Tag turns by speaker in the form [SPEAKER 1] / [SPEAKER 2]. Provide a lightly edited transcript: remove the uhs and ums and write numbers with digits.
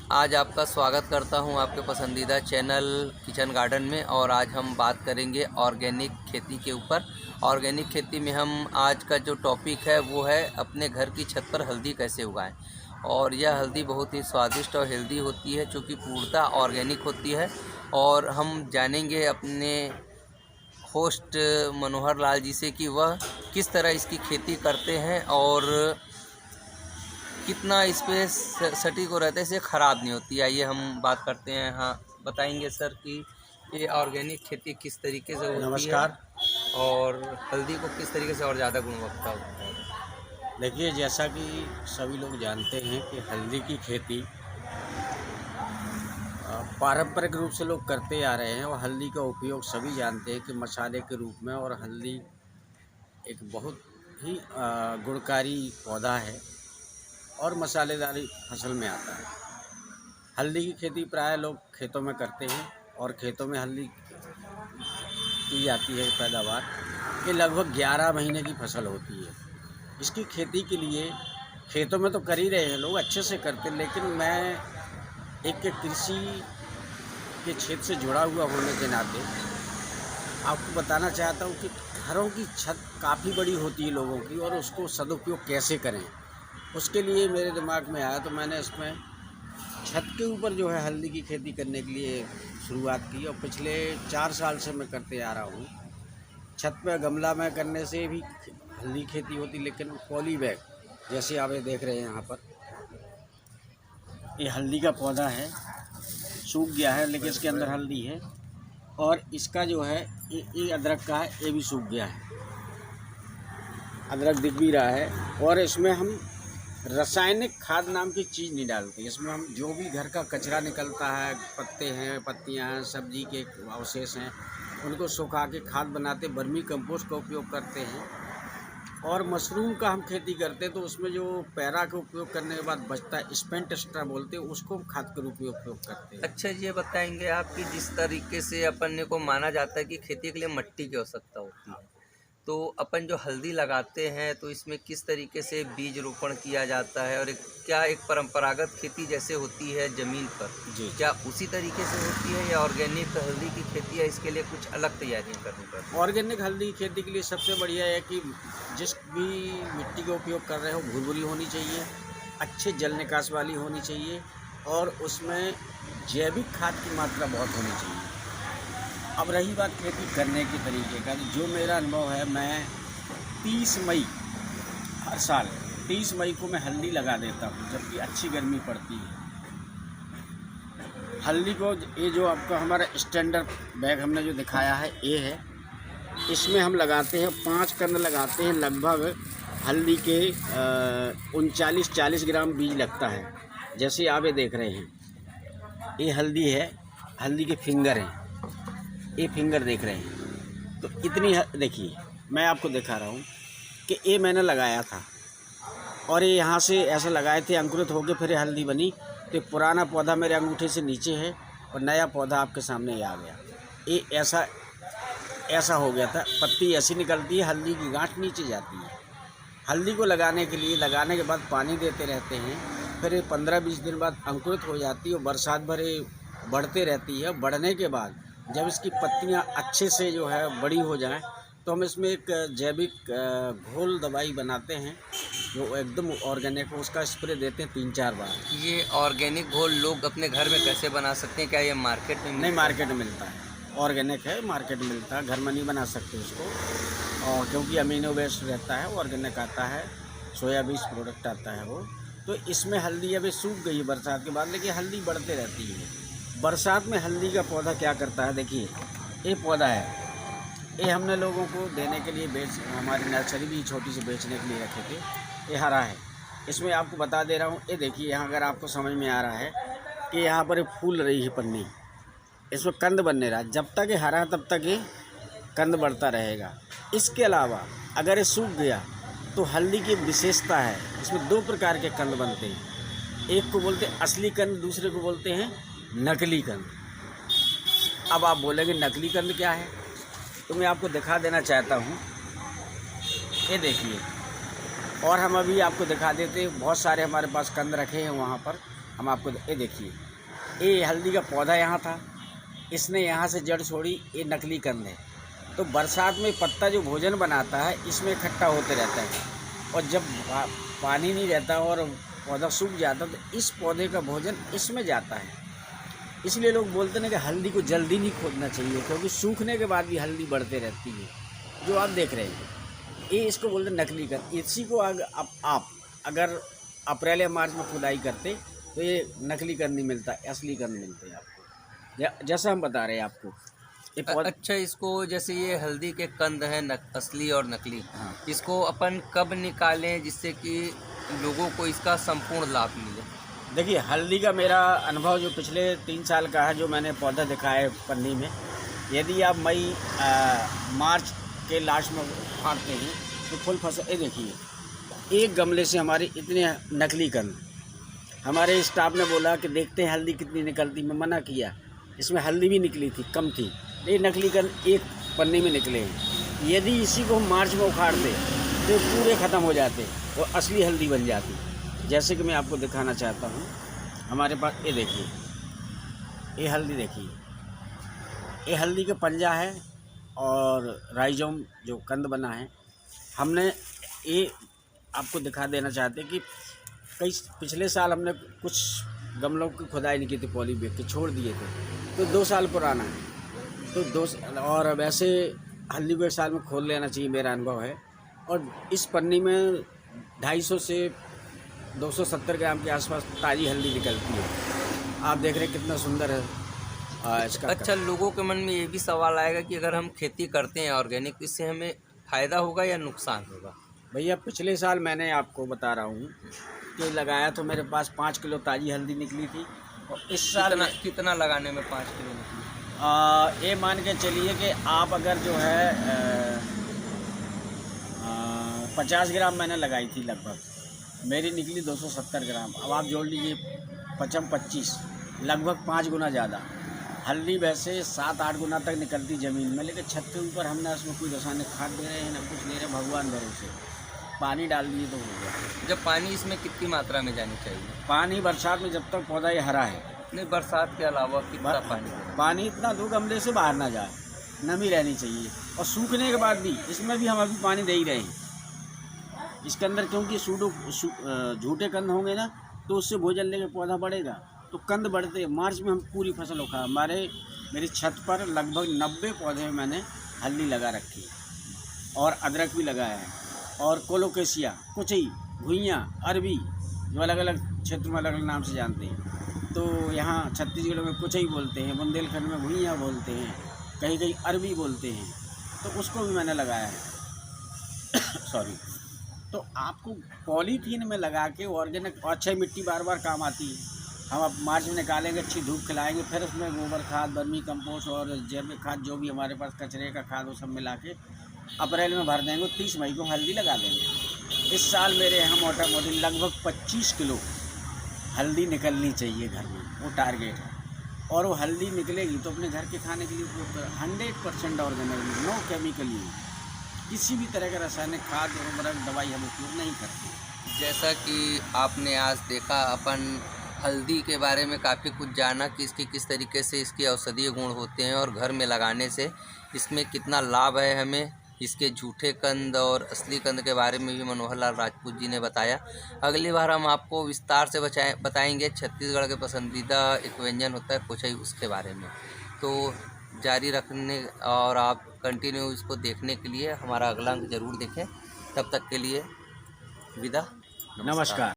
[SPEAKER 1] आज आपका स्वागत करता हूं आपके पसंदीदा चैनल किचन गार्डन में। और आज हम बात करेंगे ऑर्गेनिक खेती के ऊपर। ऑर्गेनिक खेती में हम आज का जो टॉपिक है वो है अपने घर की छत पर हल्दी कैसे उगाएं। और यह हल्दी बहुत ही स्वादिष्ट और हेल्दी होती है, जो कि पूर्णतः ऑर्गेनिक होती है। और हम जानेंगे अपने होस्ट मनोहर लाल जी से कि वह किस तरह इसकी खेती करते हैं और कितना इस पे सटीक हो रहता है, इसे ख़राब नहीं होती। आइए हम बात करते हैं। हाँ, बताएंगे सर कि ये ऑर्गेनिक खेती किस तरीके से होती
[SPEAKER 2] नमस्कार।
[SPEAKER 1] है और हल्दी को किस तरीके से और ज़्यादा गुणवत्ता होता है।
[SPEAKER 2] देखिए, जैसा कि सभी लोग जानते हैं कि हल्दी की खेती पारंपरिक रूप से लोग करते आ रहे हैं और हल्दी का उपयोग सभी जानते हैं कि मसाले के रूप में। और हल्दी एक बहुत ही गुणकारी पौधा है और मसालेदारी फसल में आता है। हल्दी की खेती प्राय लोग खेतों में करते हैं और खेतों में हल्दी की जाती है पैदावार। ये लगभग 11 महीने की फसल होती है। इसकी खेती के लिए खेतों में तो कर ही रहे हैं लोग, अच्छे से करते हैं, लेकिन मैं एक कृषि के क्षेत्र से जुड़ा हुआ होने के नाते आपको बताना चाहता हूँ कि घरों की छत काफ़ी बड़ी होती है लोगों की, और उसको सदुपयोग कैसे करें, उसके लिए मेरे दिमाग में आया। तो मैंने इसमें छत के ऊपर जो है हल्दी की खेती करने के लिए शुरुआत की, और पिछले 4 साल से मैं करते आ रहा हूँ। छत पे गमला में करने से भी हल्दी खेती होती, लेकिन पॉली बैग जैसे आप ये देख रहे हैं यहाँ पर, ये हल्दी का पौधा है, सूख गया है लेकिन इसके अंदर हल्दी है। और इसका जो है ये अदरक का है, ये भी सूख गया है, अदरक दिख भी रहा है। और इसमें हम रासायनिक खाद नाम की चीज़ नहीं डालते। इसमें हम जो भी घर का कचरा निकलता है, पत्ते हैं, पत्तियां हैं, सब्जी के अवशेष हैं, उनको सुखा के खाद बनाते, वर्मी कंपोस्ट का उपयोग करते हैं। और मशरूम का हम खेती करते हैं, तो उसमें जो पैरा का उपयोग करने के बाद बचता है, स्पेंट एक्स्ट्रा बोलते हैं, उसको हम खाद के रूप में उपयोग करते हैं।
[SPEAKER 1] अच्छा, ये बताएंगे आप कि जिस तरीके से अपन को माना जाता है कि खेती के लिए मिट्टी की आवश्यकता होती है, तो अपन जो हल्दी लगाते हैं तो इसमें किस तरीके से बीज रोपण किया जाता है, और क्या एक परंपरागत खेती जैसे होती है ज़मीन पर,
[SPEAKER 2] जी,
[SPEAKER 1] क्या उसी तरीके से होती है, या ऑर्गेनिक हल्दी की खेती है इसके लिए कुछ अलग तैयारियां करनी पड़ती हैं?
[SPEAKER 2] ऑर्गेनिक हल्दी की खेती के लिए सबसे बढ़िया है कि जिस भी मिट्टी का उपयोग कर रहे हो भुरभुरी होनी चाहिए, अच्छे जल निकास वाली होनी चाहिए, और उसमें जैविक खाद की मात्रा बहुत होनी चाहिए। अब रही बात खेती करने के तरीके का, जो मेरा अनुभव है, मैं 30 मई हर साल 30 मई को मैं हल्दी लगा देता हूँ, जबकि अच्छी गर्मी पड़ती है। हल्दी को ये जो आपका हमारा स्टैंडर्ड बैग हमने जो दिखाया है, ये है, इसमें हम लगाते हैं 5 कण लगाते हैं। लगभग हल्दी के 39-40 ग्राम बीज लगता है। जैसे आप ये देख रहे हैं, ये हल्दी है, हल्दी के फिंगर हैं, ये फिंगर देख रहे हैं। तो इतनी देखिए, मैं आपको दिखा रहा हूँ कि ये मैंने लगाया था, और ये यहाँ से ऐसे लगाए थे, अंकुरित होकर फिर ये हल्दी बनी। तो पुराना पौधा मेरे अंगूठे से नीचे है और नया पौधा आपके सामने ये आ गया। ये ऐसा हो गया था, पत्ती ऐसी निकलती है, हल्दी की गांठ नीचे जाती है। हल्दी को लगाने के लिए, लगाने के बाद पानी देते रहते हैं, फिर ये 15-20 दिन बाद अंकुरित हो जाती है और बरसात भर ये बढ़ते रहती है। बढ़ने के बाद जब इसकी पत्तियां अच्छे से जो है बड़ी हो जाएं, तो हम इसमें एक जैविक घोल दवाई बनाते हैं जो एकदम ऑर्गेनिक हो, उसका स्प्रे देते हैं 3-4 बार।
[SPEAKER 1] ये ऑर्गेनिक घोल लोग अपने घर में कैसे बना सकते हैं? क्या ये मार्केट में
[SPEAKER 2] नहीं, मार्केट में मिलता है, ऑर्गेनिक है, मार्केट में मिलता है, घर में नहीं बना सकते उसको। और क्योंकि अमीनो बेस्ड रहता है, ऑर्गेनिक आता है, सोयाबीन प्रोडक्ट आता है वो। तो इसमें हल्दी अभी सूख गई है बरसात के बाद, लेकिन हल्दी बढ़ते रहती है। बरसात में हल्दी का पौधा क्या करता है, देखिए, ये पौधा है, ये हमने लोगों को देने के लिए हमारी नर्सरी भी छोटी सी बेचने के लिए रखे थे। ये हरा है, इसमें आपको बता दे रहा हूँ, ये देखिए, यहाँ अगर आपको समझ में आ रहा है कि यहाँ पर फूल रही है पन्नी, इसमें कंद बनने रहा। जब तक ये हरा तब तक ये कंद बढ़ता रहेगा। इसके अलावा अगर ये सूख गया तो हल्दी की विशेषता है, इसमें 2 प्रकार के कंद बनते हैं। एक को बोलते हैं असली कंद, दूसरे को बोलते हैं नकली कंद। अब आप बोलेंगे नकली कंद क्या है, तो मैं आपको दिखा देना चाहता हूँ। ये देखिए, और हम अभी आपको दिखा देते हैं, बहुत सारे हमारे पास कंद रखे हैं वहाँ पर। हम आपको ये देखिए, ये हल्दी का पौधा यहाँ था, इसने यहाँ से जड़ छोड़ी, ये नकली कंद है। तो बरसात में पत्ता जो भोजन बनाता है इसमें इकट्ठा होते रहता है, और जब पानी नहीं रहता और पौधा सूख जाता तो इस पौधे का भोजन इसमें जाता है। इसलिए लोग बोलते हैं कि हल्दी को जल्दी नहीं खोदना चाहिए, क्योंकि सूखने के बाद भी हल्दी बढ़ते रहती है, जो आप देख रहे हैं। ये इसको बोलते हैं नकली कंद। इसी को आप अगर अप्रैल या मार्च में खुदाई करते तो ये नकली कंद नहीं मिलता, असली कंद मिलते हैं आपको, जैसा हम बता रहे हैं आपको।
[SPEAKER 1] अच्छा, इसको जैसे ये हल्दी के कंद हैं असली और नकली,
[SPEAKER 2] हाँ।
[SPEAKER 1] इसको अपन कब निकालें जिससे कि लोगों को इसका संपूर्ण लाभ मिले?
[SPEAKER 2] देखिए, हल्दी का मेरा अनुभव जो पिछले 3 साल का है, जो मैंने पौधा देखा है पन्नी में, यदि आप मार्च के लास्ट में फाड़ते हैं तो फुल फसल। ये देखिए, एक गमले से हमारे इतने नकली कंद। हमारे स्टाफ ने बोला कि देखते हैं हल्दी कितनी निकलती। मैं मना किया, इसमें हल्दी भी निकली थी, कम थी। ये नकली कंद एक पन्नी में निकले हैं। यदि इसी को हम मार्च में उखाड़ते तो पूरे ख़त्म हो जाते और असली हल्दी बन जाती। जैसे कि मैं आपको दिखाना चाहता हूँ, हमारे पास ये देखिए, ये हल्दी देखिए, ये हल्दी का पंजा है और राइजोम जो कंद बना है। हमने ये आपको दिखा देना चाहते कि पिछले साल हमने कुछ गमलों की खुदाई नहीं की थी, पॉली बैग के छोड़ दिए थे, तो 2 साल पुराना है। तो और वैसे हल्दी को 1 साल में खोल लेना चाहिए, मेरा अनुभव है। और इस पन्नी में 250 से 270 ग्राम के आसपास ताज़ी हल्दी निकलती है। आप देख रहे हैं कितना सुंदर है इसका।
[SPEAKER 1] अच्छा, लोगों के मन में ये भी सवाल आएगा कि अगर हम खेती करते हैं ऑर्गेनिक, इससे हमें फ़ायदा होगा या नुकसान होगा?
[SPEAKER 2] भैया, पिछले साल मैंने आपको बता रहा हूँ कि लगाया तो मेरे पास 5 किलो ताज़ी हल्दी निकली थी, और इस साल
[SPEAKER 1] कितना लगाने में 5 किलो निकली?
[SPEAKER 2] ये मान के चलिए कि आप अगर जो है 50 ग्राम मैंने लगाई थी लगभग, मेरी निकली 270 ग्राम। अब आप जोड़ लीजिए 25, लगभग 5 गुना ज़्यादा। हल्दी वैसे 7-8 गुना तक निकलती ज़मीन में, लेकिन छत के ऊपर हमने उसमें कोई रासायनिक खाद दे रहे हैं ना कुछ ले रहे, भगवान भरोसे पानी डाल दिए तो हो गया।
[SPEAKER 1] जब पानी इसमें कितनी मात्रा में जानी चाहिए?
[SPEAKER 2] पानी बरसात में जब तक पौधा ये हरा है,
[SPEAKER 1] नहीं, बरसात के अलावा कितना
[SPEAKER 2] पानी इतना दो गमले से बाहर ना जाए, नमी रहनी चाहिए। और सूखने के बाद भी इसमें भी हम अभी पानी दे ही रहे हैं इसके अंदर, क्योंकि झूठे कंद होंगे ना तो उससे भोजन लेके पौधा बढ़ेगा, तो कंद बढ़ते। मार्च में हम पूरी फसल उखा, मेरी छत पर लगभग 90 पौधे मैंने हल्दी लगा रखी है, और अदरक भी लगाया है, और कोलोकेशिया, कुचई, घुइयाँ, अरबी, जो अलग अलग क्षेत्र में अलग अलग नाम से जानते हैं। तो यहाँ छत्तीसगढ़ में कुचई बोलते हैं, बुंदेलखंड में घुइयाँ बोलते हैं, कहीं कहीं अरबी बोलते हैं, तो उसको भी मैंने लगाया है। सॉरी। तो आपको पॉलीथीन में लगा के ऑर्गेनिक, अच्छी मिट्टी बार बार काम आती है। हम अब मार्च में निकालेंगे, अच्छी धूप खिलाएंगे, फिर उसमें गोबर खाद, वर्मी कंपोस्ट और जैविक खाद, जो भी हमारे पास कचरे का खाद, वो सब मिला के अप्रैल में भर देंगे। 30 मई को हल्दी लगा देंगे। इस साल मेरे यहाँ मोटा मोटी लगभग 25 किलो हल्दी निकलनी चाहिए घर में, वो टारगेट है। और वो हल्दी निकलेगी तो अपने घर के खाने के लिए उपयोग करें। 100% ऑर्गेनिक, नो केमिकल यूज, किसी भी तरह का रासायनिक खाद उर्वरक दवाई हम उपयोग नहीं करते।
[SPEAKER 1] जैसा कि आपने आज देखा, अपन हल्दी के बारे में काफ़ी कुछ जाना कि इसकी किस तरीके से इसके औषधीय गुण होते हैं और घर में लगाने से इसमें कितना लाभ है हमें। इसके झूठे कंद और असली कंद के बारे में भी मनोहर लाल राजपूत जी ने बताया। अगली बार हम आपको विस्तार से बताएंगे छत्तीसगढ़ के पसंदीदा एक व्यंजन होता है कुचई, उसके बारे में। तो जारी रखने और आप कंटिन्यू इसको देखने के लिए हमारा अगला अंक ज़रूर देखें। तब तक के लिए विदा,
[SPEAKER 2] नमस्कार।